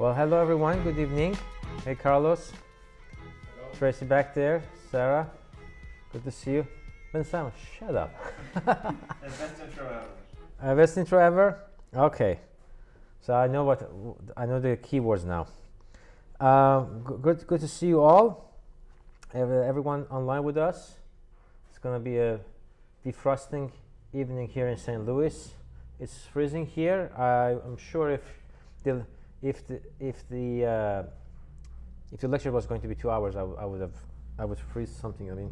Well, hello everyone, good evening. Hey Carlos. Hello. Tracy back there, Sarah. Good to see you. Ben Simon, shut up. That's best intro ever. Best intro ever? Okay. So I know the keywords now. Good to see you all. Everyone online with us. It's gonna be a defrosting evening here in St. Louis. It's freezing here. I'm sure if the lecture was going to be 2 hours, I would freeze something. I mean,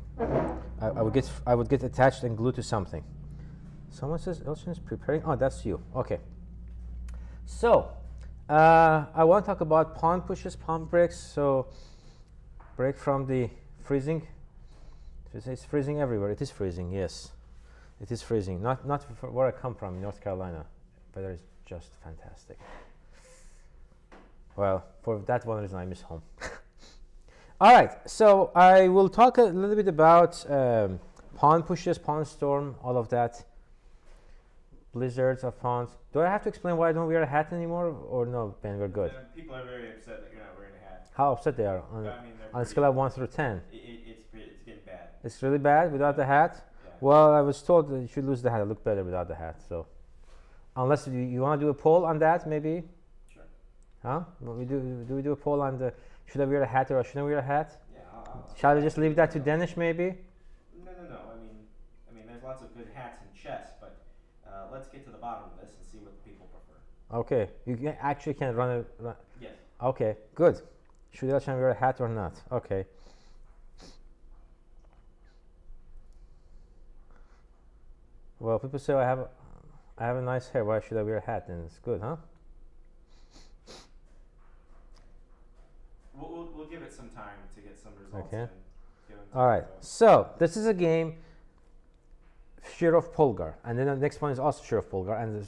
I would get attached and glued to something. Someone says Elshan is preparing. Oh, that's you. Okay. So I want to talk about pawn pushes, pawn breaks. So break from the freezing. It's freezing everywhere. It is freezing. Yes, it is freezing. Not where I come from, North Carolina. Weather is just fantastic. Well, for that one reason, I miss home. All right, so I will talk a little bit about pawn pushes, pawn storm, all of that. Blizzards of pawns. Do I have to explain why I don't wear a hat anymore, or no, Ben, we're good? People are very upset that you're not wearing a hat. How upset they are on a scale of 1 through 10? It's getting bad. It's really bad without the hat? Yeah. Well, I was told that you should lose the hat. I look better without the hat. So, unless you want to do a poll on that, maybe? Sure. Huh? Do we do a poll on the should I wear a hat or shouldn't I wear a hat? Yeah. Shall I just leave that to Danish, maybe? No. I mean, there's lots of good hats in chess, but let's get to the bottom of this and see what the people prefer. Okay, you actually can run. Yes. Okay, good. Should Elshan wear a hat or not? Okay. Well, people say I have a nice hair. Why should I wear a hat? And it's good, huh? We'll give it some time to get some results. Okay. In. All right. So this is a game. Shirov Polgar, and then the next one is also Shirov Polgar, and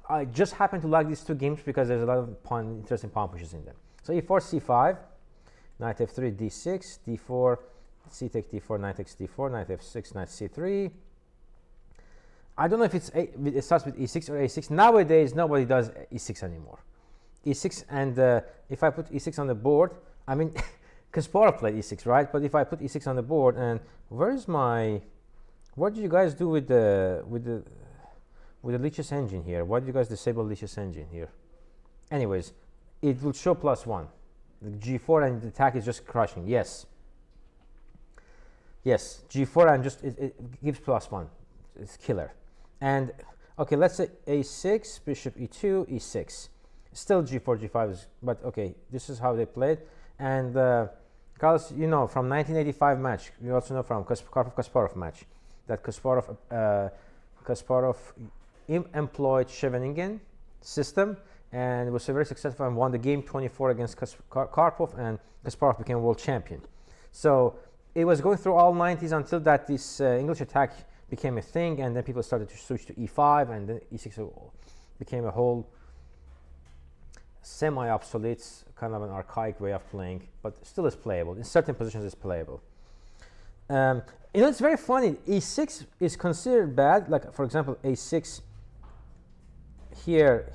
I just happen to like these two games because there's a lot of interesting pawn pushes in them. So e4, c5, knight f3, d6, d4, c takes d4, knight takes d4, knight f6, knight c3. I don't know if it starts with e6 or a6. Nowadays, nobody does e6 anymore. E6, and if I put e6 on the board, I mean, Kasparov played e6, right? But if I put e6 on the board, and what did you guys do with the Lichess engine here? Why did you guys disable Lichess engine here? Anyways, it will show +1. The g4 and the attack is just crushing. Yes, g4 and just it gives +1. It's killer. And okay, let's say a6, bishop e2, e6. Still g4, g5 is, but okay, this is how they played. And Carlos, you know from 1985 match, you also know from Kasparov match, that Kasparov employed Scheveningen system and was very successful and won the game 24 against Karpov, and Kasparov became world champion. So it was going through all 90s until that this English attack became a thing, and then people started to switch to e5, and then e6 became a whole semi-obsolete, kind of an archaic way of playing, but still is playable. In certain positions it's playable. You know, it's very funny. E6 is considered bad. Like, for example, A6 here.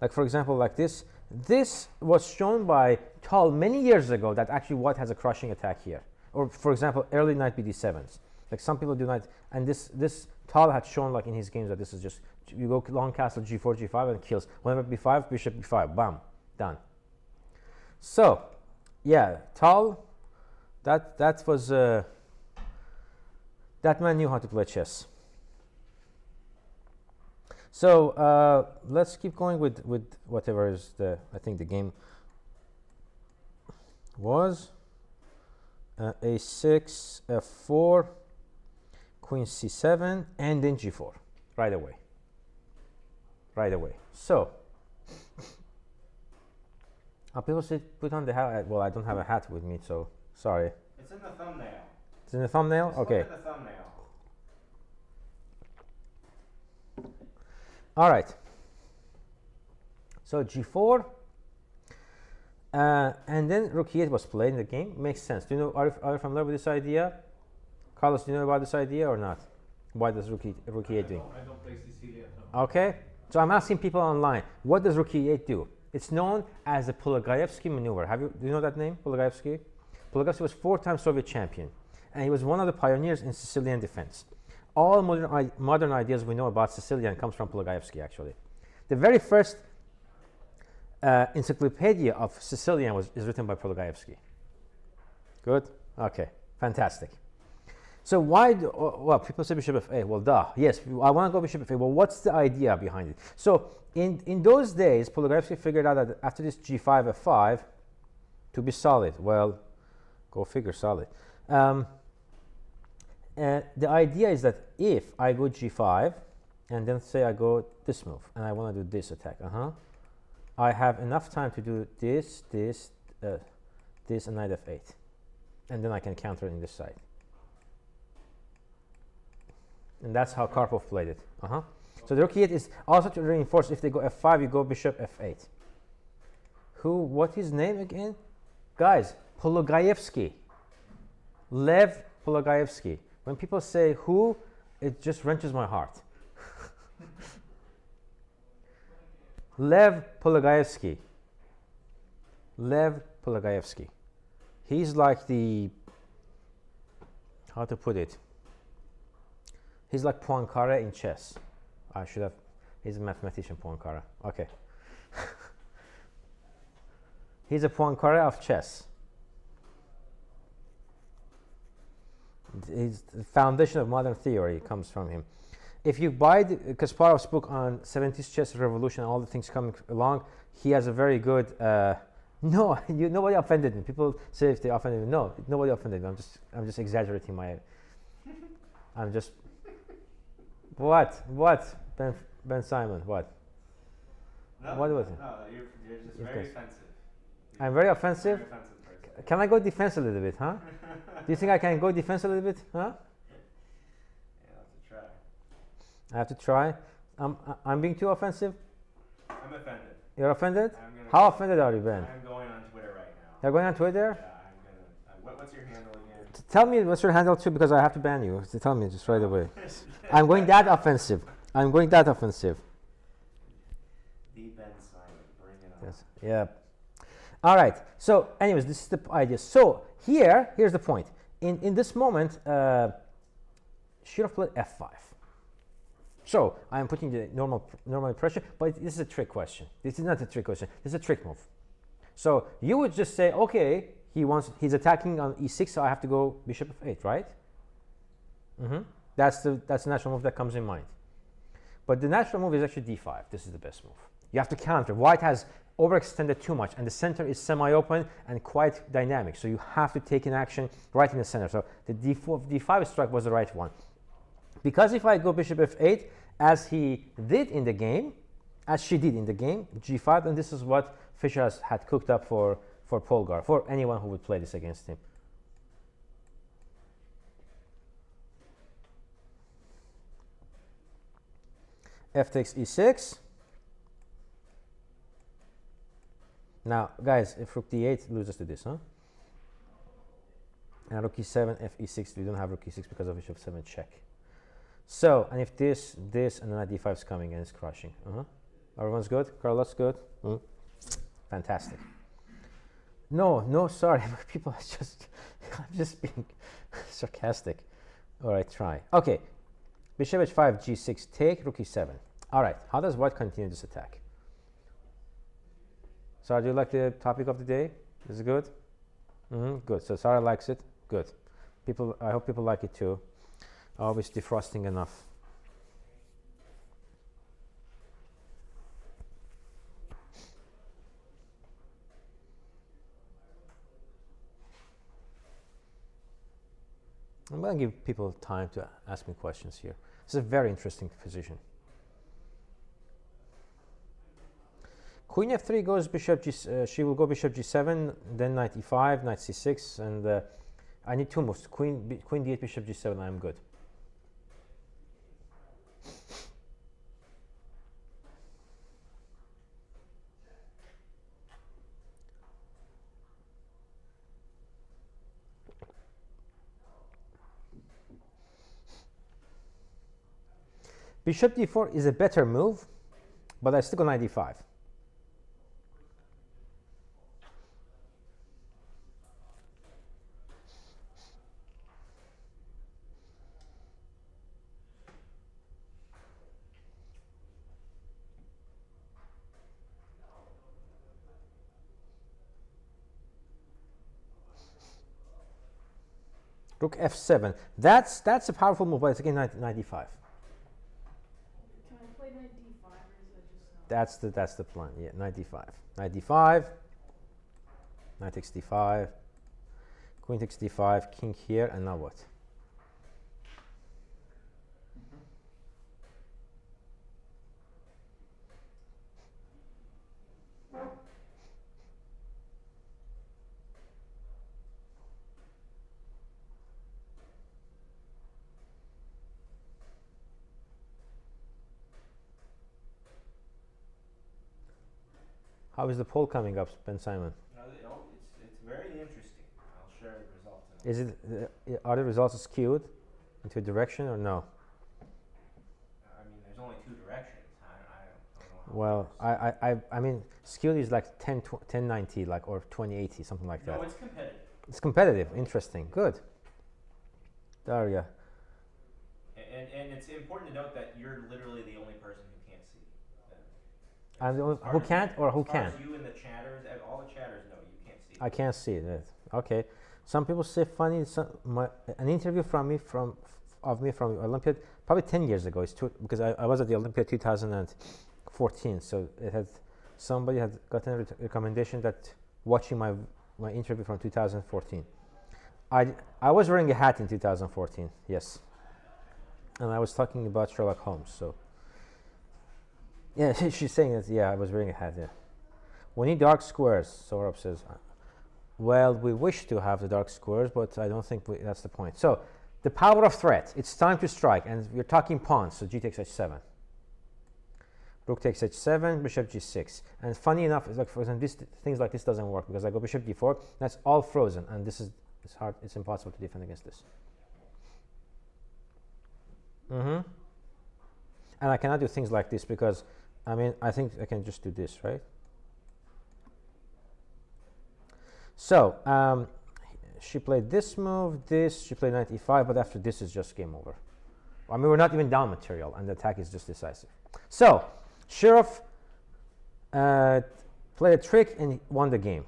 Like, for example, like this. This was shown by Thaw many years ago that actually white has a crushing attack here. Or, for example, early knight bd7s. Like, some people do knight. And this Thaw had shown, like, in his games that this is just, you go long castle, g4, g5, and kills. Whenever b5, bishop b5. Bam. Done. So, yeah, Thaw. That was that man knew how to play chess. So let's keep going with whatever is I think the game was a6, f4, queen c7, and then g4 right away. So people say put on the hat. Well, I don't have a hat with me, so. Sorry. It's in the thumbnail. It's in the thumbnail? Just okay. Look at the thumbnail. All right. So g4. And then rook e8 was played in the game. Makes sense. Do you know, are you familiar with this idea? Carlos, do you know about this idea or not? Why does rook e8 doing? I don't play Sicilian. No. Okay. So I'm asking people online, what does rook e8 do? It's known as the Polagaevsky maneuver. Do you know that name, Polagaevsky? Polagaevsky was 4-time Soviet champion, and he was one of the pioneers in Sicilian defense. All modern ideas we know about Sicilian comes from Polagaevsky, actually. The very first encyclopedia of Sicilian is written by Polagaevsky. Good? Okay, fantastic. So why well, people say bishop f8. Well, duh. Yes, I want to go bishop f8. Well, what's the idea behind it? So in those days, Polagaevsky figured out that after this g5, f5, to be solid. Well, go figure, solid. The idea is that if I go g5, and then say I go this move, and I want to do this attack, I have enough time to do this, and knight f8. And then I can counter in this side. And that's how Karpov played it. So the rook e8 is also to reinforce, if they go f5, you go bishop f8. What his name again? Guys, Polagaevsky. Lev Polagaevsky. When people say who, it just wrenches my heart. Lev Polagaevsky. Lev Polagaevsky. He's like the, how to put it? He's like Poincaré in chess. He's a mathematician, Poincaré. Okay. He's a Poincaré of chess. The foundation of modern theory comes from him. If you buy Kasparov's book on 70s chess revolution, all the things coming along, he has a very good. Nobody offended me. People say if they offended me. No, nobody offended me. I'm just exaggerating my. I'm just. What? Ben Simon? What? No, what was it? No, you're just very offensive. I'm very offensive. Very offensive person. Can I go defense a little bit, huh? Do you think I can go defense a little bit, huh? Yeah, I'll have to try. I have to try. I'm being too offensive. I'm offended. You're offended? How offended are you, Ben? I'm going on Twitter right now. You're going on Twitter? Yeah, I'm gonna. What's your handle again? Tell me what's your handle too, because I have to ban you. So tell me just right away. I'm going that offensive. I'm going that offensive. The Ben Simon, bring it on. Yes. Yeah. All right. So, anyways, this is the idea. So here's the point. In this moment, Shirov played f5. So I am putting the normal pressure, but this is a trick question. This is not a trick question. This is a trick move. So you would just say, okay, he's attacking on e6, so I have to go bishop f8, right? That's the natural move that comes in mind. But the natural move is actually d5. This is the best move. You have to counter. White has overextended too much, and the center is semi-open and quite dynamic. So you have to take an action right in the center. So the d5 strike was the right one. Because if I go bishop f8, as she did in the game, g5, and this is what Fischer had cooked up for Polgar, for anyone who would play this against him. F takes e6. Now, guys, if rook d8 loses to this, huh? And rook e7, f e6, we don't have rook e6 because of bishop 7 check. So, and if this, and then knight d5 is coming and it's crushing. Everyone's good? Carlos, good? Fantastic. No, sorry. People are just, I'm just being sarcastic. All right, try. Okay. Bishop h5, g6, take, rook e7. All right, how does white continue this attack? Sarah, do you like the topic of the day? Is it good? Good. So Sarah likes it. Good. I hope people like it too. Always defrosting enough. I'm going to give people time to ask me questions here. This is a very interesting position. Queen f3 goes bishop g. She will go bishop g7, then knight e5, knight c6, and I need two moves. Queen d8, bishop g7. I'm good. Bishop d4 is a better move, but I still go 95. Rook f7. That's a powerful move, but it's again 95. Can I play knight d5 or is that just not? That's the plan. Yeah, 95. Knight d5. Knight takes d5. Queen takes d5. King here, and now what? How is the poll coming up, Ben Simon? It's very interesting. I'll share the results. Is it are the results skewed into a direction or no? I mean, there's only two directions. I don't know how. Well, I mean, skewed is like 1090, like, or 2080, something like that. No, it's competitive. It's competitive. Interesting. Good. Daria. And it's important to note that you're literally the only person who can't see. And who can't or who can? As far as you and the chatters, all the chatters know you can't see. I can't see it. Okay. Some people say funny. An interview of me from Olympiad probably 10 years ago. Because I was at the Olympiad 2014. So somebody had gotten a recommendation that watching my interview from 2014. I was wearing a hat in 2014. Yes. And I was talking about Sherlock Holmes. So. Yeah, she's saying that, yeah, I was wearing a hat, yeah. We need dark squares, Saurabh says. Well, we wish to have the dark squares, but I don't think that's the point. So, the power of threat. It's time to strike, and we're talking pawns, so g takes h7. Rook takes h7, bishop g6. And funny enough, it's like, for example, things like this doesn't work, because I go bishop d4, that's all frozen, and it's hard, it's impossible to defend against this. And I cannot do things like this, because I mean, I think I can just do this, right? So, she played this move, she played knight e5, but after this is just game over. I mean, we're not even down material, and the attack is just decisive. So, Shirov played a trick and won the game.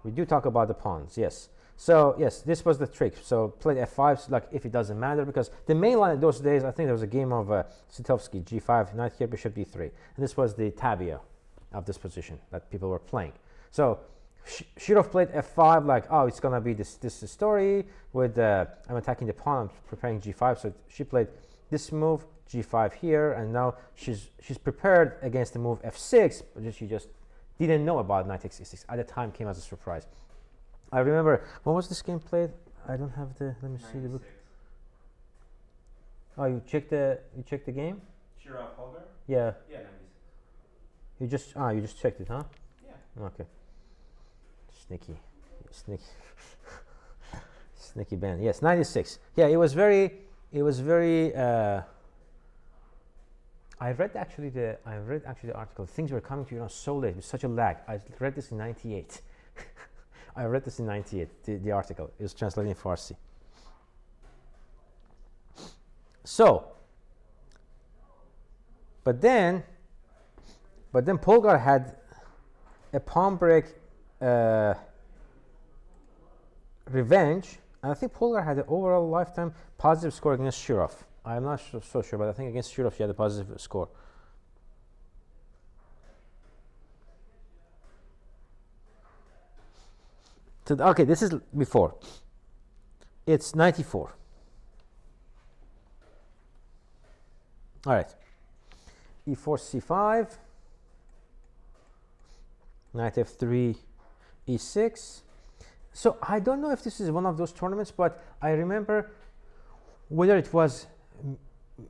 We do talk about the pawns, yes. So, yes, this was the trick. So, played f5, like if it doesn't matter, because the main line in those days, I think there was a game of Sitovsky, g5, knight here, bishop d3. And this was the tabia of this position that people were playing. So, Shirov played f5, like, oh, it's going to be this story with, I'm attacking the pawn, I'm preparing g5. So, she played this move, g5 here, and now she's prepared against the move f6, but she just didn't know about knight takes e6. At the time, came as a surprise. I remember, when was this game played? I don't have the, let me see the book. Oh, you checked the game? Shirov Polgar? Yeah. Yeah, 96. You just checked it, huh? Yeah. Okay. Sneaky. Sneaky Ben. Yes, 96. Yeah, it was very, I read actually the article. Things were coming to you so late, with such a lag. I read this in 98. I read this in 98, the article. It was translated in Farsi. So, but then Polgar had a pawn break revenge, and I think Polgar had an overall lifetime positive score against Shirov. I'm not so sure, but I think against Shirov he had a positive score. So, okay, this is before. It's 94. All right. e4, c5. Knight f3, e6. So I don't know if this is one of those tournaments, but I remember whether it was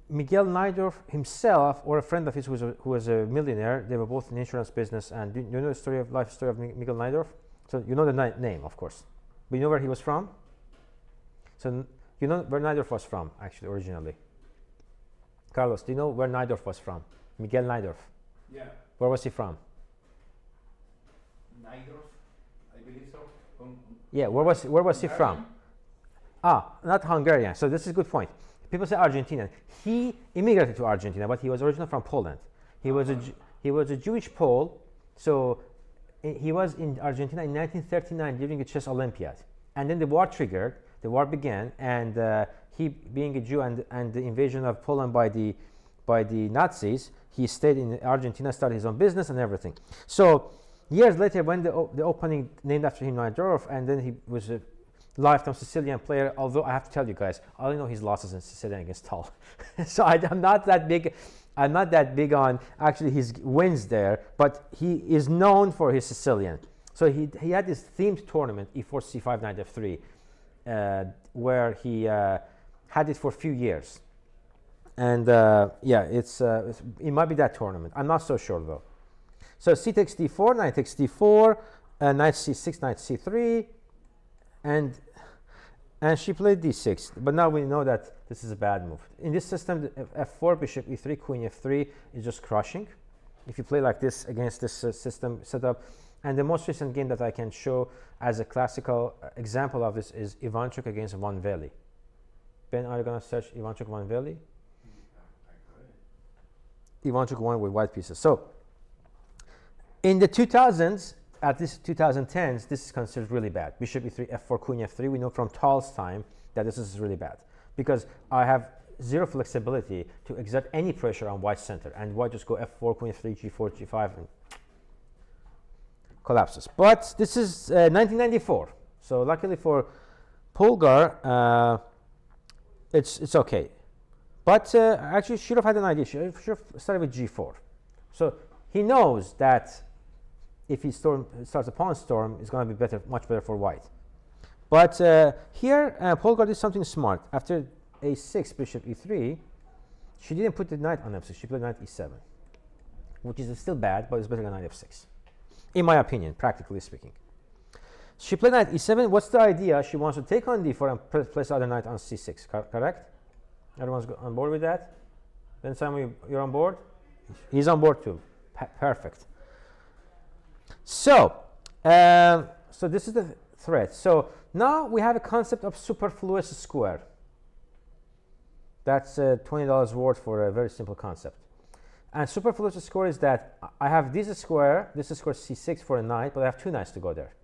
Miguel Najdorf himself or a friend of his who was a millionaire. They were both in insurance business. And do you know the life story of Miguel Najdorf? So you know the name, of course. But you know where he was from? So you know where Najdorf was from, actually, originally. Carlos, do you know where Najdorf was from? Miguel Najdorf. Yeah. Where was he from? Najdorf, I believe so. Yeah, where was he from? Not Hungarian. So this is a good point. People say Argentinian. He immigrated to Argentina, but he was originally from Poland. He was a Jewish Pole. So he was in Argentina in 1939 during the chess Olympiad, and then the war triggered. The war began, and he, being a Jew, and the invasion of Poland by the Nazis, he stayed in Argentina, started his own business and everything. So years later, when the opening named after him Najdorf, and then he was a lifetime Sicilian player. Although I have to tell you guys, I only know his losses in Sicilian against Thaw. So I'm not that big. I'm not that big on actually his wins there, but he is known for his Sicilian. So he had this themed tournament, e4, c5, knight f3, where he had it for a few years. And yeah, it might be that tournament. I'm not so sure though. So c takes d4, knight takes d4, knight c6, knight c3, and she played d6. But now we know that this is a bad move. In this system, f4, bishop e3, queen f3 is just crushing. If you play like this against this system setup, and the most recent game that I can show as a classical example of this is Ivanchuk against Van Veli. Ben, are you going to search Ivanchuk Van Veli? Ivanchuk won with white pieces. So in the 2000s, at least 2010s, this is considered really bad. Bishop e3, f4, queen f3. We know from Thaw's time that this is really bad because I have zero flexibility to exert any pressure on white center, and white just go f4, queen f3, g4, g5, and collapses. But this is 1994, so luckily for Polgar, it's okay. But actually, Shirov had an idea. Shirov started with g4, so he knows that if he starts a pawn storm, it's going to be much better for white. But here, Polgar did something smart. After a6, bishop e3, she didn't put the knight on f6. She played knight e7, which is still bad, but it's better than knight f6, in my opinion, practically speaking. She played knight e7. What's the idea? She wants to take on d4 and place the other knight on c6, correct? Everyone's on board with that? Then Simon, you're on board? He's on board too. Perfect. So, so this is the threat. So now we have a concept of superfluous square. That's $20 worth for a very simple concept. And superfluous square is that I have this is square c6 for a knight, but I have two knights to go there.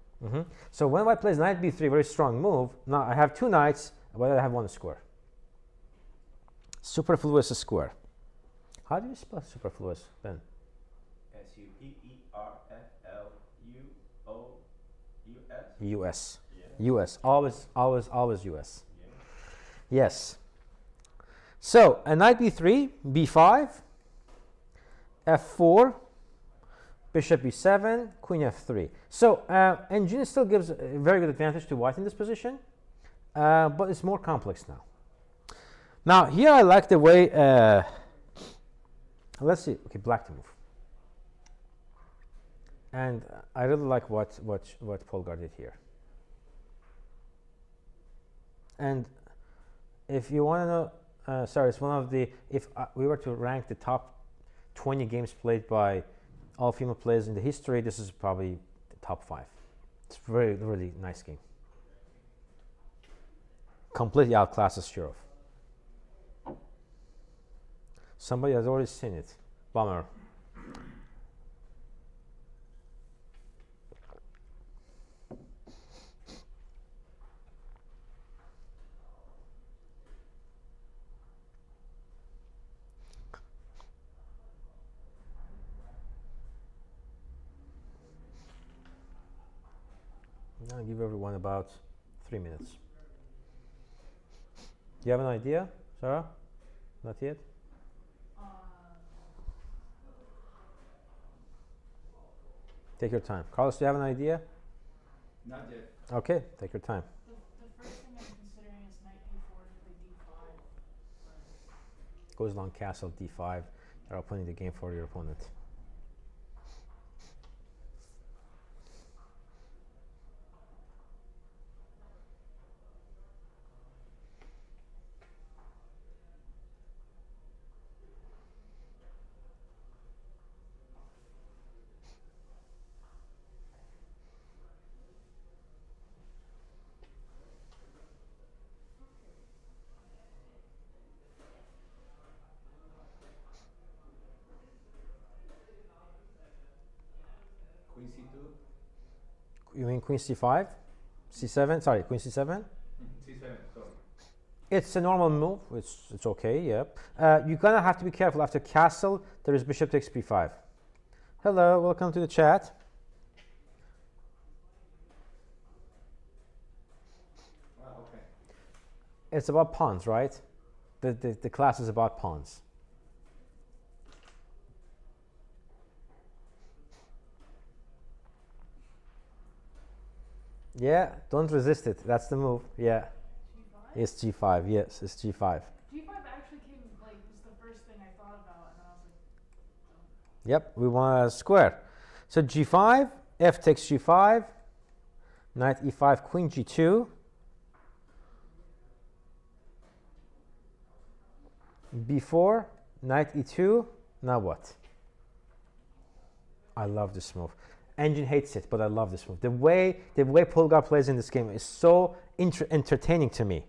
So when white plays knight b3, very strong move, now I have two knights, but I have one square. Superfluous square. How do you spell superfluous then? US. Yeah. US. Always US. Yeah. Yes. So a knight b3, b5, f4, bishop b7, queen f3. So engineer still gives a very good advantage to white in this position, but it's more complex now. Now here I like the way. Let's see. Okay, black to move. And I really like what Polgar did here. And if you want to know, sorry, it's one of the, if we were to rank the top 20 games played by all female players in the history, this is probably the top 5. It's very, really nice game. Completely outclasses Shirov. Somebody has already seen it. Bummer. I'll give everyone about 3 minutes. Do you have an idea, Sarah? Not yet? Take your time. Carlos, do you have an idea? Not yet. Okay, take your time. The first thing I'm considering is knight d4 to play d5. Goes long castle d5. You're opening the game for your opponent. You mean queen c5? c7? Sorry, queen c7? C7, sorry. It's a normal move. It's okay, yeah. You're gonna have to be careful. After castle, there is bishop takes b5. Hello, welcome to the chat. Okay. It's about pawns, right? The class is about pawns. Yeah, don't resist it. That's the move. Yeah. G5? It's g5. Yes, it's g5. G5 actually came, like, was the first thing I thought about, and I was like, Yep, we want a square. So g5, f takes g5, knight e5, queen g2, b4, knight e2. Now what? I love this move. Engine hates it, but I love this move. The way Polgar plays in this game is so entertaining to me.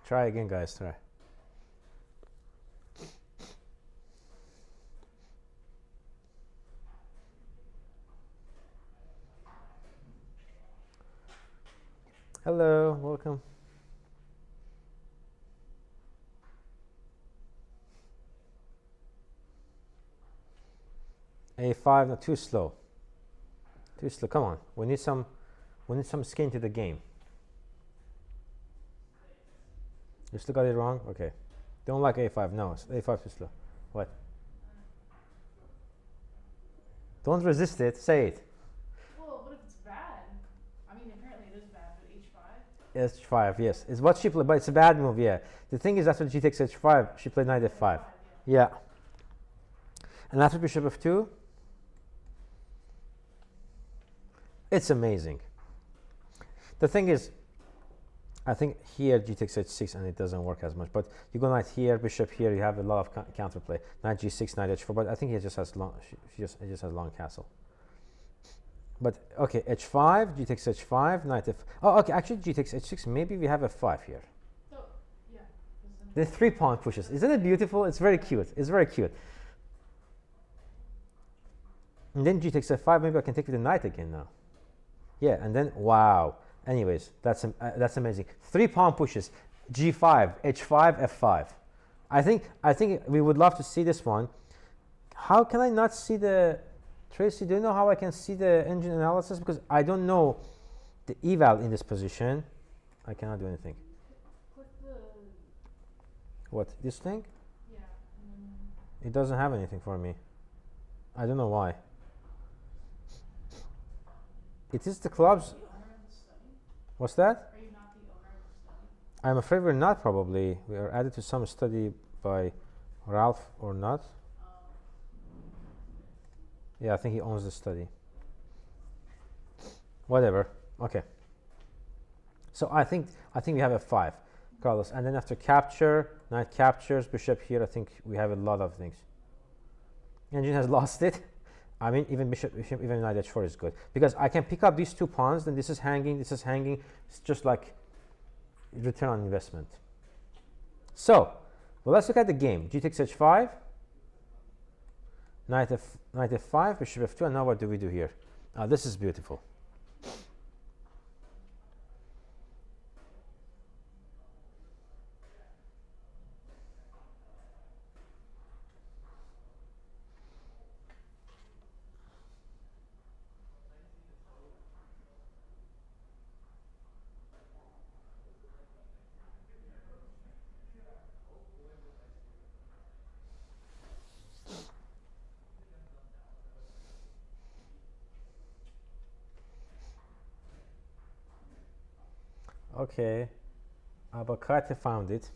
Try again, guys. Try. Hello, welcome. A5, no, too slow. Too slow. Come on. We need some skin to the game. You still got it wrong? Okay. Don't like A5. No, A5 too slow. What? Don't resist it. Say it. well, what if it's bad? I mean, apparently it is bad, but H5? H5, yes. It's what she played, but it's a bad move, yeah. The thing is, after G takes H5, she played knight F5. Yeah. And after bishop F2, it's amazing. The thing is, I think here G takes H6 and it doesn't work as much. But you go knight here, bishop here, you have a lot of counterplay. Knight G6, knight H4, but I think he just has long. He just has long castle. But okay, H5, G takes H5, knight F. Oh, okay. Actually, G takes H6. Maybe we have F5 here. So, yeah. The 3 pawn pushes. Isn't it beautiful? It's very cute. It's very cute. And then G takes F5. Maybe I can take with the knight again now. Yeah, and then wow. Anyways, that's amazing. 3 pawn pushes, G5, H5, F5. I think we would love to see this one. How can I not see the Tracy? Do you know how I can see the engine analysis? Because I don't know the eval in this position. I cannot do anything. Click the, What, this thing? yeah, and It doesn't have anything for me. I don't know why. It is the clubs. then the owner of the study? What's that? Are you not the owner of the study? I'm afraid we're not, probably. We are added to some study by Ralph or not. Yeah, I think he owns the study. Whatever. Okay. So I think we have F5, Carlos. And then after capture, knight captures, bishop here, I think we have a lot of things. Engine has lost it. I mean, even bishop, even knight H4 is good. Because I can pick up these 2 pawns, then this is hanging, this is hanging. It's just like return on investment. So, well, let's look at the game. G takes H5. Knight F5, bishop F2, and now what do we do here? This is beautiful. Okay, Abakate found it.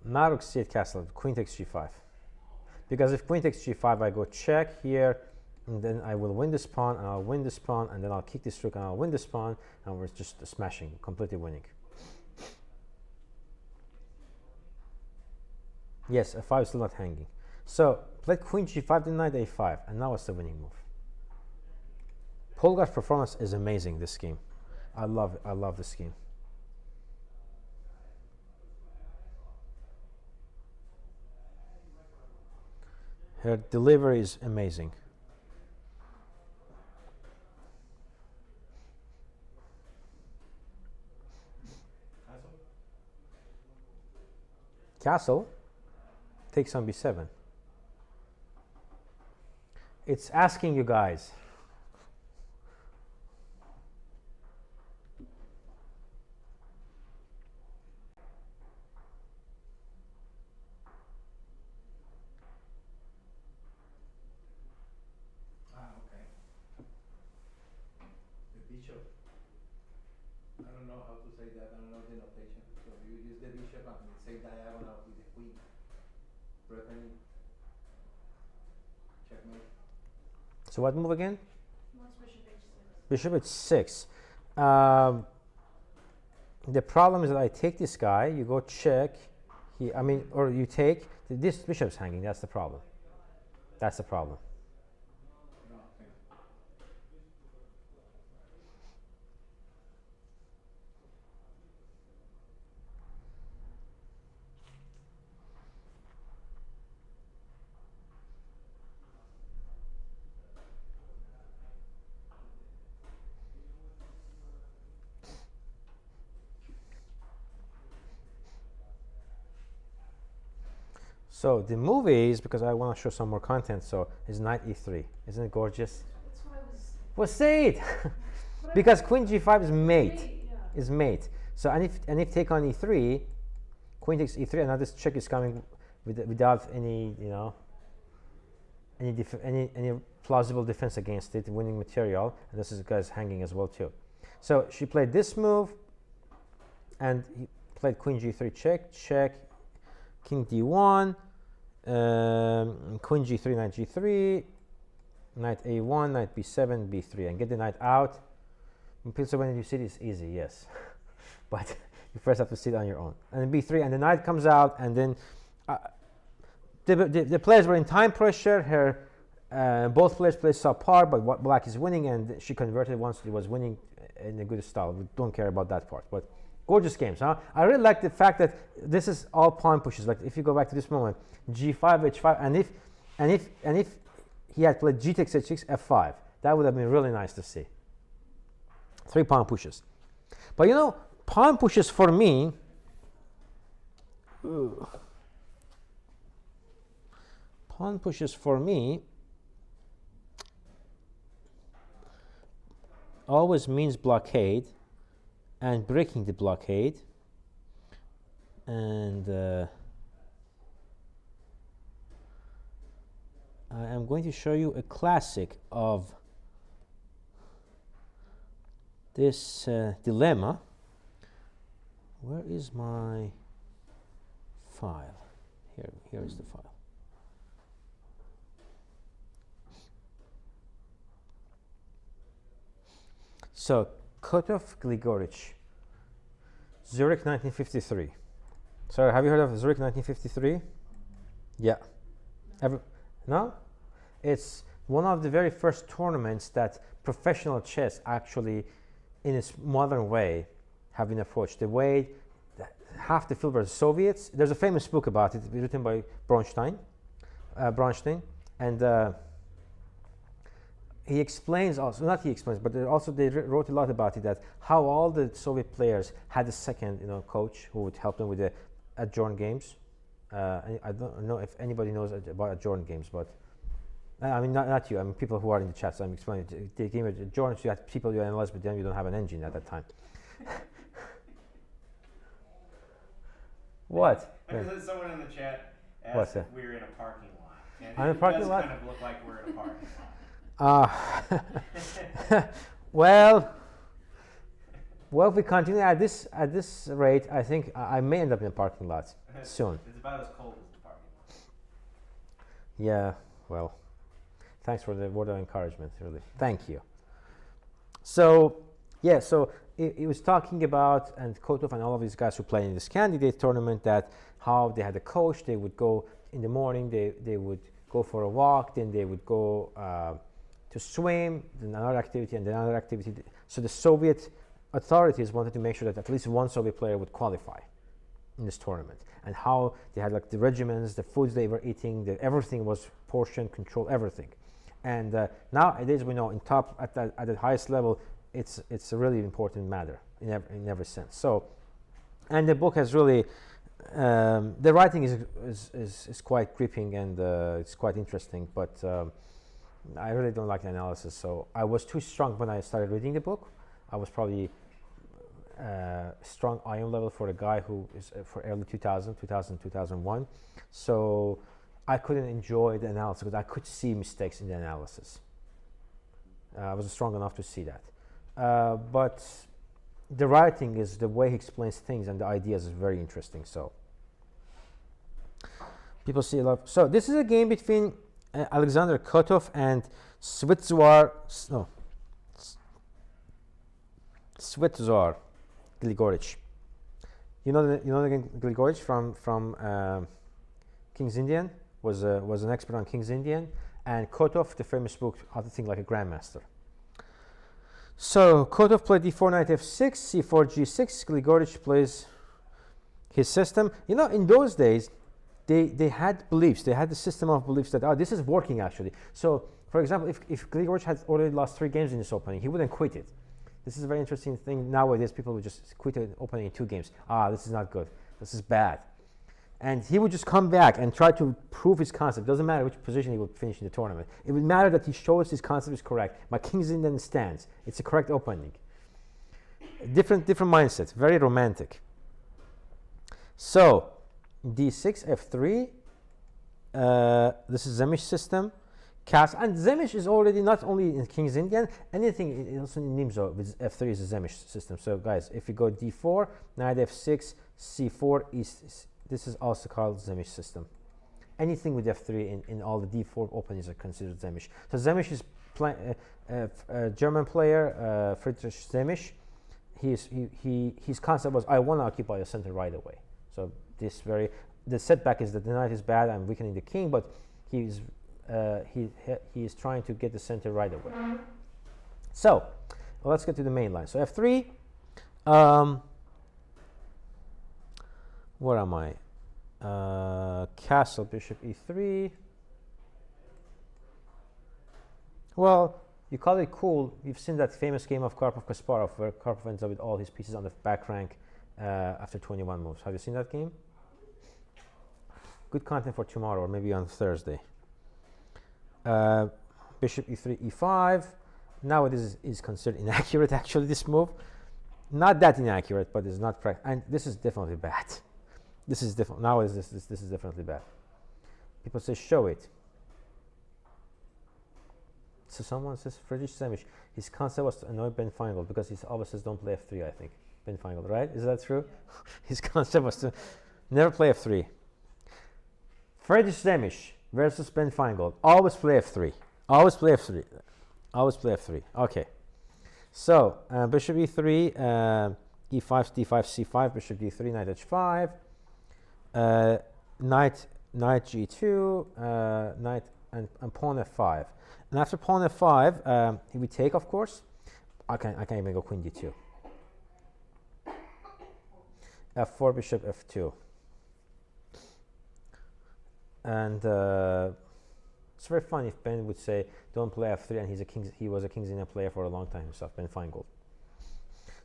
Maruk c8 castle, queen takes g5. Because if queen takes g5, I go check here, and then I will win this pawn, and I'll win this pawn, and then I'll kick this rook, and I'll win this pawn, and we're just smashing, completely winning. Yes, f5 is still not hanging. So played queen g5, then knight a5, and now it's the winning move. Polgar's performance is amazing this game. I love it. I love this game. Her delivery is amazing. Castle takes on b7. It's asking you guys. Okay. The bishop. I don't know how to say that. I don't know the notation. So you use the bishop and say diagonal with the queen. Threatening. Checkmate. So what move again? What's bishop h6? Bishop h6. The problem is that I take this guy, you go check, or you take, this bishop's hanging, that's the problem. That's the problem. No, okay. So the move is, because I want to show some more content, so is knight e3. Isn't it gorgeous? That's what I was. Well, say it! But Because queen g5 is mate. Yeah. Is mate. So and if take on e3, queen takes e3, and now this check is coming without any, any plausible defense against it, winning material, and this is guy's hanging as well too. So she played this move, and he played queen g3 check, check, king d1, queen g3, knight g3, knight a1, knight b7, b3, and get the knight out. So when you see it, it's easy, yes, but you first have to sit on your own. And then b3, and the knight comes out, and then the players were in time pressure. Both players played subpar, but what black is winning, and she converted once she was winning in a good style. We don't care about that part, but gorgeous games, huh? I really like the fact that this is all pawn pushes. Like if you go back to this moment, g5, h5, and if he had played g takes h6, f5, that would have been really nice to see. 3 pawn pushes. But pawn pushes for me. Pawn pushes for me always means blockade and breaking the blockade, and I am going to show you a classic of this dilemma. Where is my file? Here is the file. So Kotov, Gligoric, Zuerich 1953. So have you heard of Zuerich 1953? Yeah. No? It's one of the very first tournaments that professional chess actually, in its modern way, have been approached. The way half the field were Soviets. There's a famous book about it written by Bronstein, and he explains also, not he explains, but also they wrote a lot about it, that how all the Soviet players had a second, coach who would help them with the adjourned games. I don't know if anybody knows about adjourned games, but I mean, not you. I mean, people who are in the chat. So I'm explaining. They gave it adjourned, so you had people you analyze, but then you don't have an engine at that time. What? Someone in the chat asked if we're in a parking lot. And I'm in a parking lot? It does kind of look like we're in a parking lot. Well, if we continue at this rate, I think I may end up in a parking lot soon. It's about as cold as the parking lot. Yeah, well, Thanks for the word of encouragement, really. Thank you. So, yeah, so it was talking about, and Kotov and all of these guys who play in this candidate tournament, that how they had a coach, they would go in the morning, they would go for a walk, then they would go to swim, then another activity, and then another activity. So the Soviet authorities wanted to make sure that at least one Soviet player would qualify in this tournament, and how they had like the regimens, the foods they were eating, everything was portion control, everything. And nowadays we know in top at the highest level, it's a really important matter in every sense. So, and the book has really the writing is quite gripping, and it's quite interesting, but I really don't like the analysis. So I was too strong when I started reading the book. I was probably strong ion level for a guy who is for early 2001. So I couldn't enjoy the analysis because I could see mistakes in the analysis. I wasn't strong enough to see that. But the writing is the way he explains things, and the ideas is very interesting. So people see a lot. So this is a game between Alexander Kotov and Svetozar Gligoric. You know the game Gligoric from King's Indian was an expert on King's Indian, and Kotov, the famous book How to Think Like a Grandmaster. So Kotov played d4 knight f6, c4 g6. Gligoric plays his system. You know, in those days, they had beliefs. They had the system of beliefs that this is working actually. So, for example, if Gligoric had already lost 3 games in this opening, he wouldn't quit it. This is a very interesting thing. Nowadays, people would just quit an opening in 2 games. This is not good. This is bad. And he would just come back and try to prove his concept. Doesn't matter which position he would finish in the tournament. It would matter that he shows his concept is correct. My King's Indian stands. It's a correct opening. Different mindset. Very romantic. So, d6, f3. This is Zemich system. And Zemich is already not only in King's Indian, anything also in Nimzo with f3 is a Zemich system. So guys, if you go d4, knight f6, c4 this is also called Zemich system. Anything with f3 in all the d4 openings are considered Zemich. So Zemich is a German player, Friedrich Zemich. His concept was, I want to occupy the center right away. So the setback is that the knight is bad, I'm weakening the king, but he is trying to get the center right away. So let's get to the main line. So f3. Where am I? Castle, bishop e3. Well, you call it cool. You've seen that famous game of Karpov-Kasparov where Karpov ends up with all his pieces on the back rank after 21 moves. Have you seen that game? Good content for tomorrow or maybe on Thursday. Bishop e3, e5. Now it is considered inaccurate actually, this move. Not that inaccurate, but it's not correct. And this is definitely bad. This is different. Now this is definitely bad. People say show it. So someone says Friedrich Zemich. His concept was to annoy Ben Feingold because he always says don't play f3. I think Ben Feingold, right? Is that true? His concept was to never play f3. Friedrich Zemich versus Ben Feingold. Always play f3. Always play f3. Always play f3. Okay. So bishop e3, e5, d5, c5, bishop d3, knight h5. Knight g2, knight and pawn f5, and after pawn f5, we take, of course. I can even go queen d2, f4, bishop f2, and it's very funny if Ben would say don't play f3, and he was a King's Indian player for a long time himself, Ben Feingold.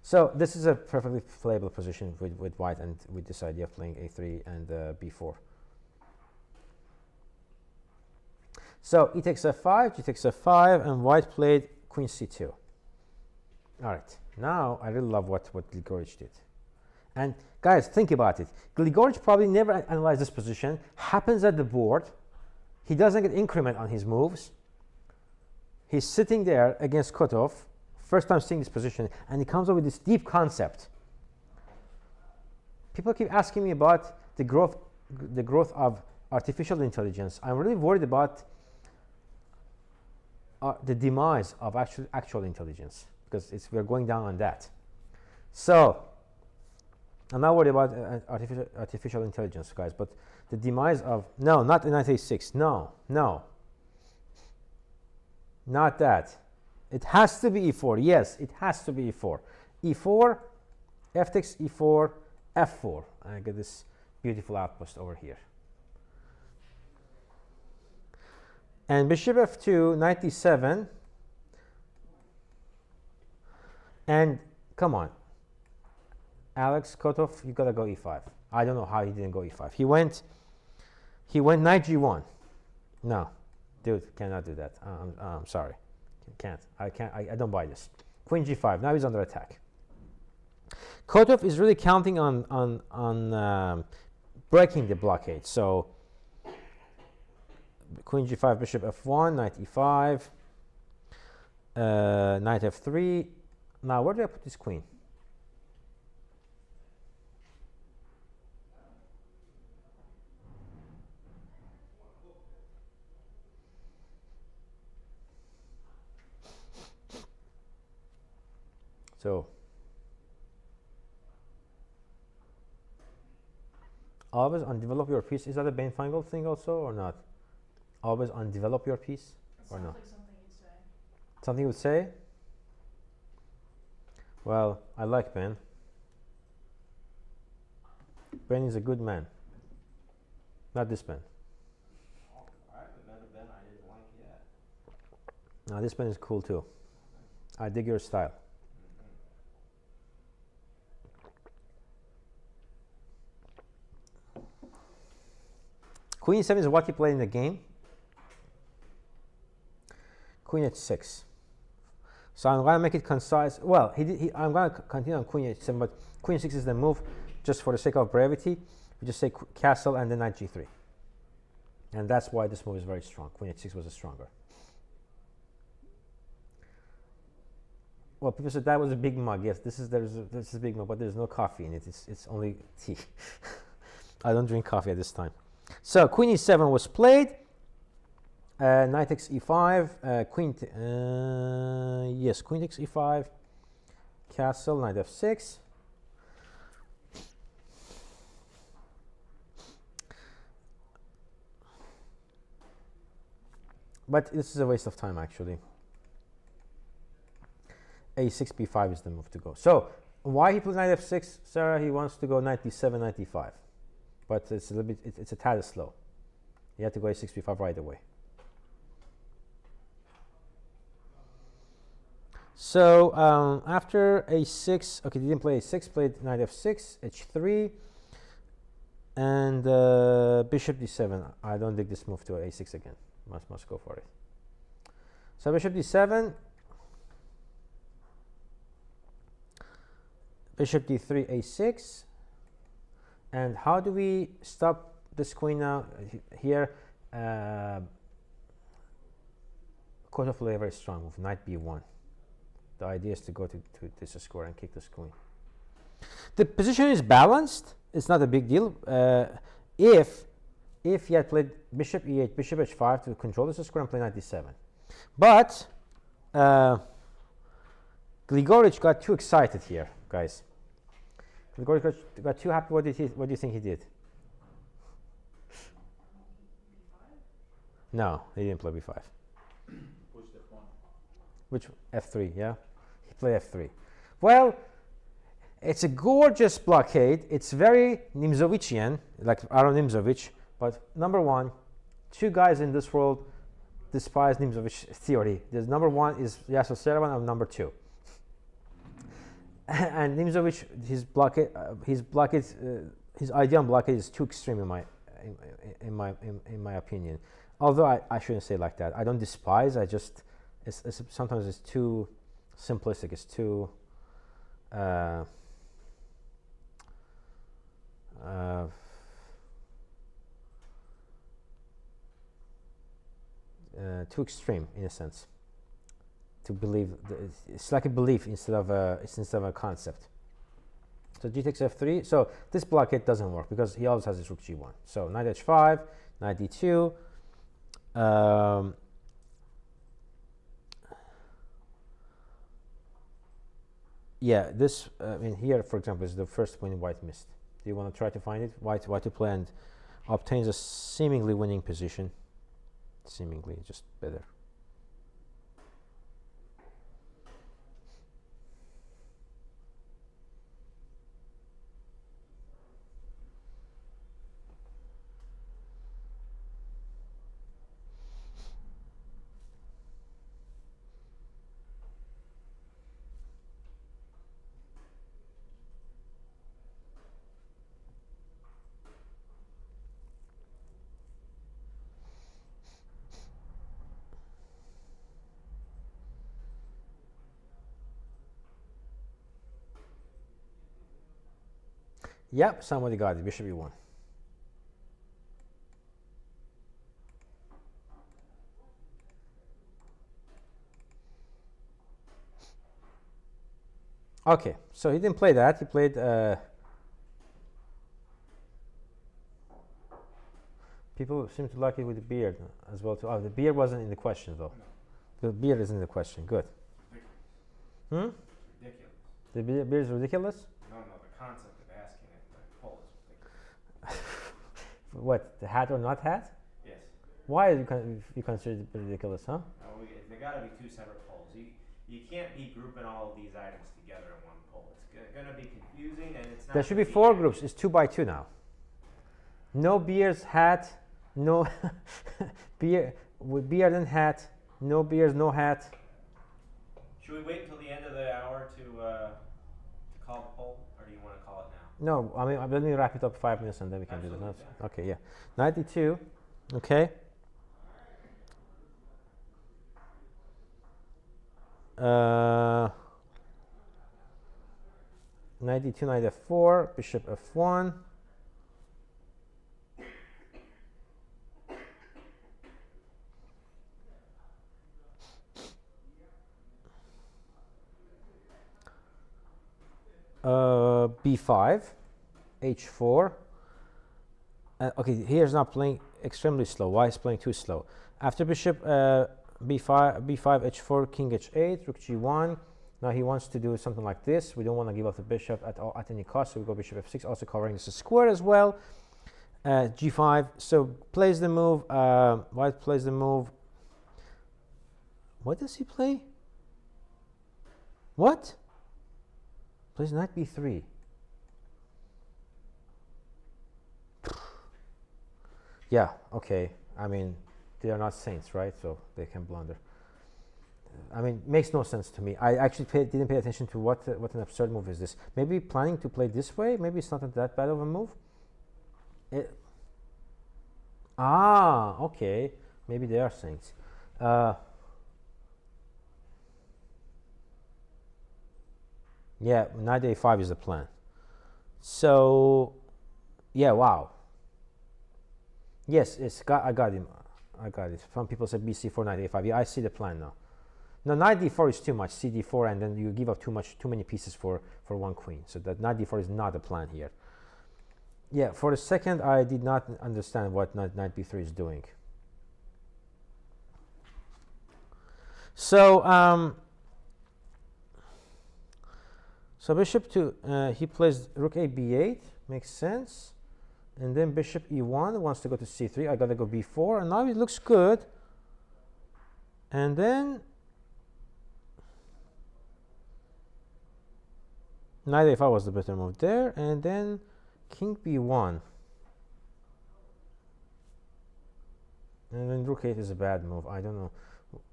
So this is a perfectly playable position with white, and with this idea of playing a3 and b4. So e takes f5, g takes f5, and white played queen c2. All right, now I really love what Gligoric did. And guys, think about it. Gligoric probably never analyzed this position, happens at the board. He doesn't get increment on his moves. He's sitting there against Kotov, first time seeing this position, and he comes up with this deep concept. People keep asking me about the growth of artificial intelligence. I'm really worried about the demise of actual intelligence, because we're going down on that. So I'm not worried about artificial intelligence, guys, but the demise of, no, not knight a6, no, not that. It has to be e4. Yes, it has to be e4. e4, f takes e4, f4. And I get this beautiful outpost over here. And bishop f2, knight d7. And come on, Alex, Kotov, you gotta go e5. I don't know how he didn't go e5. He went knight g1. No, dude, cannot do that. I'm sorry, can't. I don't buy this. Queen g5. Now he's under attack. Kotov is really counting on breaking the blockade. So queen g5, bishop f1, knight e5, knight f3. Now where do I put this queen? So always undevelop your piece. Is that a Bain-Feingold thing also or not? Always undevelop your piece or not? Sounds like something you'd say. Something you would say? Well, I like Ben. Ben is a good man. Not this Ben. Oh, I haven't met a Ben I didn't like yet. Now this Ben is cool too. I dig your style. Queen e7 is what he played in the game. Queen h6. So I'm going to make it concise. Well, I'm going to continue on queen h7, but queen h6 is the move just for the sake of brevity. We just say castle and then knight g3. And that's why this move is very strong. Queen h6 was stronger. Well, people said that was a big mug. Yes, this is a big mug, but there's no coffee in it. It's only tea. I don't drink coffee at this time. So queen e7 was played. Knight takes e5. Queen takes e5. Castle. Knight f6. But this is a waste of time actually. a6 b5 is the move to go. So why he put knight f6, Sarah? He wants to go knight d7, knight d5. But it's a little bit, it's a tad slow. You have to go a6 b5 right away. So after a6, okay, he didn't play a6, played knight f6, h3, and bishop d7. I don't dig this move to a6 again. Must go for it. So bishop d7, bishop d3, a6. And how do we stop this queen now? Here, Kotov play a very strong move, knight b1. The idea is to go to this square and kick this queen. The position is balanced. It's not a big deal. If he had played bishop e8, bishop h5 to control this square and play knight d7. But Gligoric got too excited here, guys. Gligoric got too happy. What do you think he did? No, he didn't play b5. Push the pawn. Which f3? Yeah, he played f3. Well, it's a gorgeous blockade. It's very Nimzovichian, like Aaron Nimzovich. But number one, two guys in this world despise Nimzovich theory. There's number one is Yasser Serevan, and number two. And Nimzovich, his idea on blockade is too extreme in my opinion. Although I shouldn't say it like that. I don't despise. I just sometimes it's too simplistic. It's too too extreme in a sense. To believe, it's like a belief instead of a concept. So g takes f3. So this blockade doesn't work because he always has his rook g1. So knight h5, knight d2, yeah, this in here, for example, is the first point white missed. Do you want to try to find it? White to play and obtains a seemingly winning position. Seemingly, just better. Yep, somebody got it. Bishop e1. Okay, so he didn't play that. He played. People seem to like it with the beard as well too. Oh, the beard wasn't in the question though. No. The beard isn't in the question. Good. Hmm. Ridiculous. The beard is ridiculous. No, the concept of asking it in the poll is ridiculous. What, the hat or not hat? Yes. Why is you consider it ridiculous, huh? No, they got to be two separate polls. You can't be grouping all of these items together in one poll. It's going to be confusing, and it's not. There should be 4 groups. It's 2 by 2 now. No beers, hat. No beer with beard and hat. No beers, no hat. Should we wait until the end of the hour to call the poll, or do you want to call it now? No, I mean, let me wrap it up 5 minutes and then we can do Absolutely, the notes. yeah. Okay, yeah. 92. Okay. 92, 94. Bishop f1. B5, H4. Okay, here's not playing extremely slow. Why is playing too slow? After bishop B5, H4, King H8, Rook G1. Now he wants to do something like this. We don't want to give up the bishop at any cost, so we go bishop F6, also covering this square as well. G5. So plays the move. White plays the move. What does he play? What? Plays knight b3. Yeah, okay. I mean, they are not saints, right? So they can blunder. I mean, makes no sense to me. I actually didn't pay attention to what an absurd move is this. Maybe planning to play this way. Maybe it's not that bad of a move. Okay. Maybe they are saints. Yeah, knight a5 is the plan. So, yeah, wow. Yes, I got him. I got it. Some people said bc4, knight a5. Yeah, I see the plan now. No, knight d4 is too much. cd4, and then you give up too many pieces for one queen. So that knight d4 is not the plan here. Yeah, for a second, I did not understand what knight b3 is doing. So, so bishop to, he plays rook a b8, makes sense. And then bishop e1 wants to go to c3. I gotta go b4, and now it looks good. And then knight a5 was the better move there, and then king b1. And then rook 8 is a bad move. I don't know.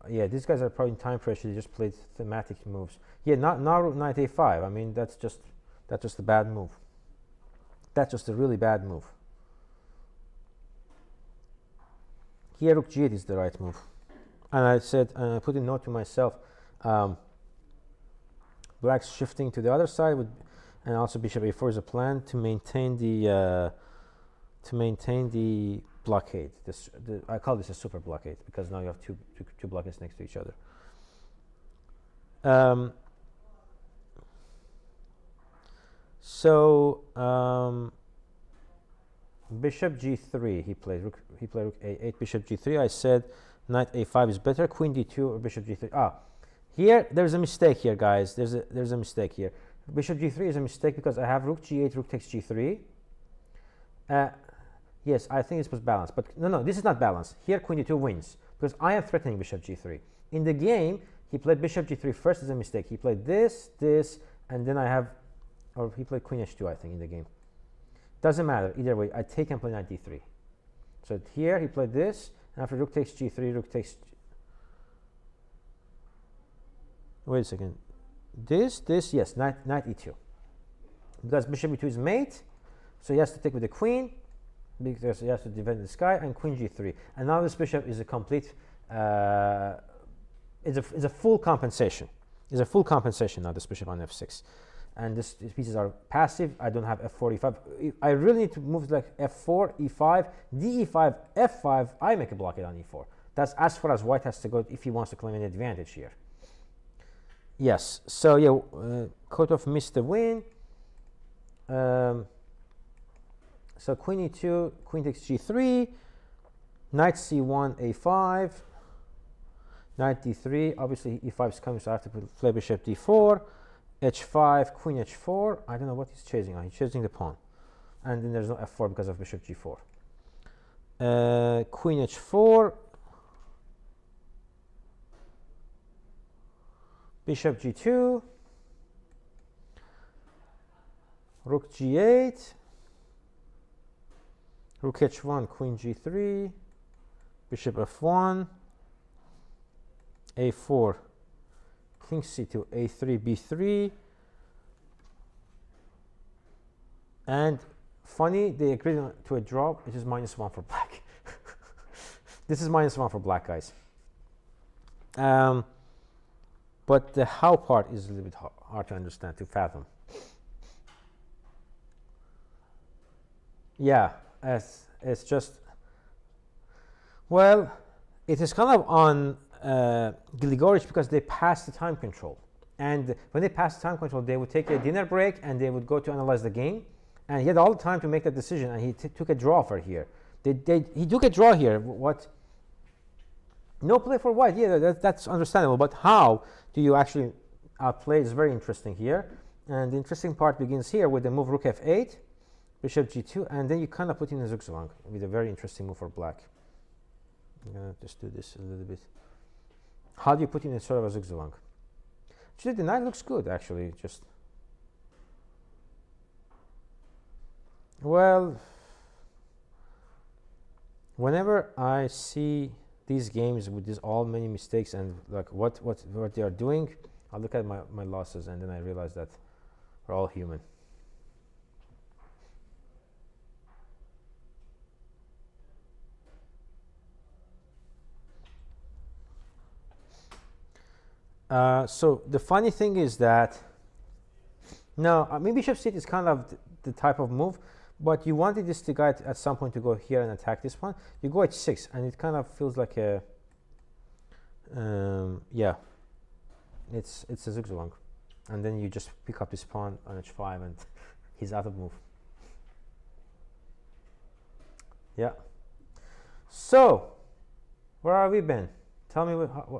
Yeah, these guys are probably in time pressure. They just played thematic moves. Yeah, not knight a5. I mean, that's just a bad move. That's just a really bad move. Here, rook g8 is the right move. And I said, I put a note to myself. Black's shifting to the other side, and also bishop a4 is a plan to maintain the blockade. I call this a super blockade because now you have two blockades next to each other. Bishop g3. He played rook a8. Bishop g3. I said knight a5 is better. Queen d2 or bishop g3. Here, there's a mistake here, guys. There's a mistake here. Bishop g3 is a mistake because I have rook g8, rook takes g3. Yes, I think this was balanced, but no, this is not balanced. Here, queen d2 wins because I am threatening bishop g3. In the game, he played bishop g3 first, is a mistake. He played this, and then I have, or he played queen h2, I think, in the game. Doesn't matter, either way, I take and play knight d3. So here, he played this, and after rook takes g3, rook takes, wait a second, this, yes, knight e2. Because bishop e2 is mate, so he has to take with the queen, because he has to defend the sky, and queen g3. And now this bishop is a complete, is a full compensation. Is a full compensation now, this bishop on f6. And these pieces are passive. I don't have f4, e5. I really need to move like f4, e5, d e5, f5. I make a blockade on e4. That's as far as white has to go if he wants to claim an advantage here. Yes, so yeah, Kotov missed the win. So queen e2, queen takes g3, knight c1, a5, knight d3. Obviously, e5 is coming, so I have to play bishop d4, h5, queen h4. I don't know what he's chasing on. He's chasing the pawn. And then there's no f4 because of bishop g4. Queen h4, bishop g2, rook g8, rook h1, queen g3, bishop f1, a4, king c2, a3, b3. And funny, they agreed to a draw, which is -1 for black. This is -1 for black, guys. But the how part is a little bit hard to understand, to fathom. Yeah, it's just, well, it is kind of on Gligoric because they passed the time control. And when they passed the time control, they would take a dinner break and they would go to analyze the game. And he had all the time to make that decision, and he took a draw for here. He took a draw here. What? No play for white. Yeah, that's understandable. But how do you actually play is very interesting here. And the interesting part begins here with the move rook f8, bishop g2, and then you kind of put in a zugzwang with a very interesting move for black. I'm going to just do this a little bit. How do you put in a sort of a zugzwang? Actually, the knight looks good, actually. Just, well, whenever I see these games with these all many mistakes and like what they are doing, I look at my losses and then I realize that we're all human. So the funny thing is that now maybe bishop c8 is kind of the type of move, but you wanted this guy at some point to go here and attack this one. You go h6, and it kind of feels like a yeah, it's a zugzwang, and then you just pick up his pawn on h5, and he's out of move. Yeah. So where are we, Ben? Tell me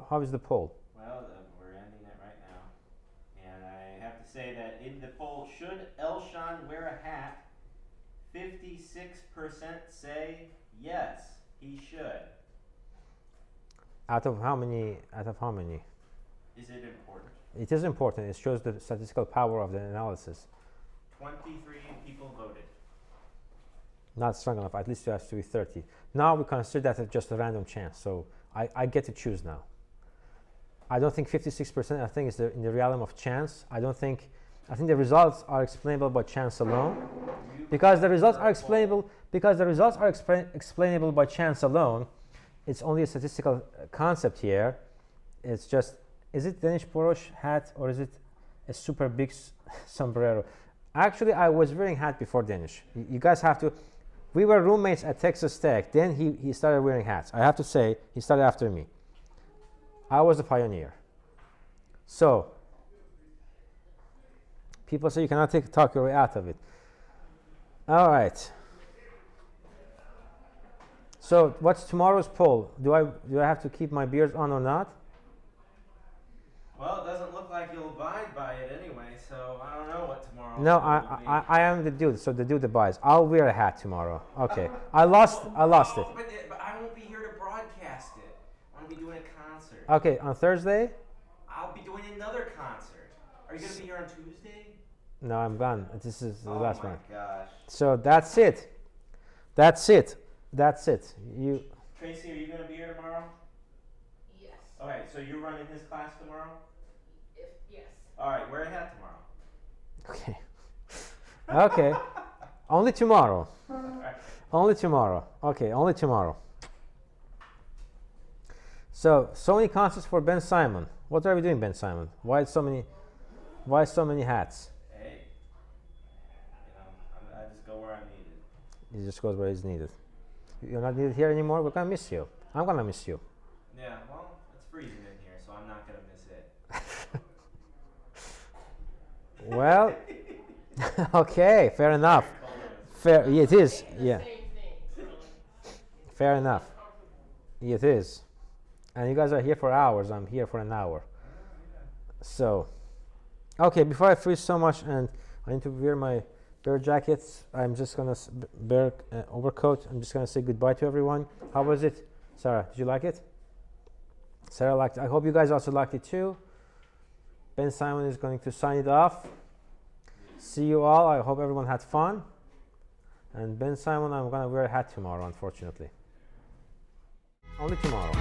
how is the poll? Well, we're ending it right now, and I have to say that in the poll, should Elshan wear a hat? 56% say yes, he should. Out of how many? Out of how many? Is it important? It is important. It shows the statistical power of the analysis. 23 people voted. Not strong enough. At least it has to be 30. Now we consider that as just a random chance. So I get to choose now. I don't think 56%. I think it's in the realm of chance. I think the results are explainable by chance alone. Because the results are explainable. Because the results are explainable by chance alone. It's only a statistical concept here. It's just, is it Danish Porosh hat or is it a super big sombrero? Actually, I was wearing hat before Danish. You guys have to. We were roommates at Texas Tech. Then he started wearing hats. I have to say, he started after me. I was the pioneer. So, people say you cannot talk your way out of it. All right. So, what's tomorrow's poll? Do I have to keep my beard on or not? Well, you'll abide by it anyway, so I don't know what tomorrow. No, will be. I am the dude. So the dude that buys. I'll wear a hat tomorrow. Okay. I lost it. But I won't be here to broadcast it. I'm gonna be doing a concert. Okay, on Thursday? I'll be doing another concert. Are you gonna be here on Tuesday? No, I'm gone. This is the last one. Oh my gosh. So that's it. That's it. That's it. You. Tracy, are you gonna be here tomorrow? Yes. Okay, so you're running his class tomorrow? Yes. Alright, wear a hat tomorrow. Okay. Okay. Only tomorrow. Alright. Only tomorrow. Okay, only tomorrow. So many concerts for Ben Simon. What are we doing, Ben Simon? Why so many hats? Hey. I just go where I'm needed. He just goes where he's needed. You're not needed here anymore. We're gonna miss you. I'm gonna miss you. Yeah, well, it's freezing in here, so I'm not gonna miss it. Well, okay, fair enough. Fair, it is. Yeah, fair enough. It is. And you guys are here for hours. I'm here for an hour. So, okay. Before I freeze so much and I need to wear my bear jackets, I'm just gonna bear overcoat. I'm just gonna say goodbye to everyone. How was it, Sarah? Did you like it? Sarah liked it. I hope you guys also liked it too. Ben Simon is going to sign it off. See you all. I hope everyone had fun. And Ben Simon, I'm gonna wear a hat tomorrow, unfortunately. Only tomorrow.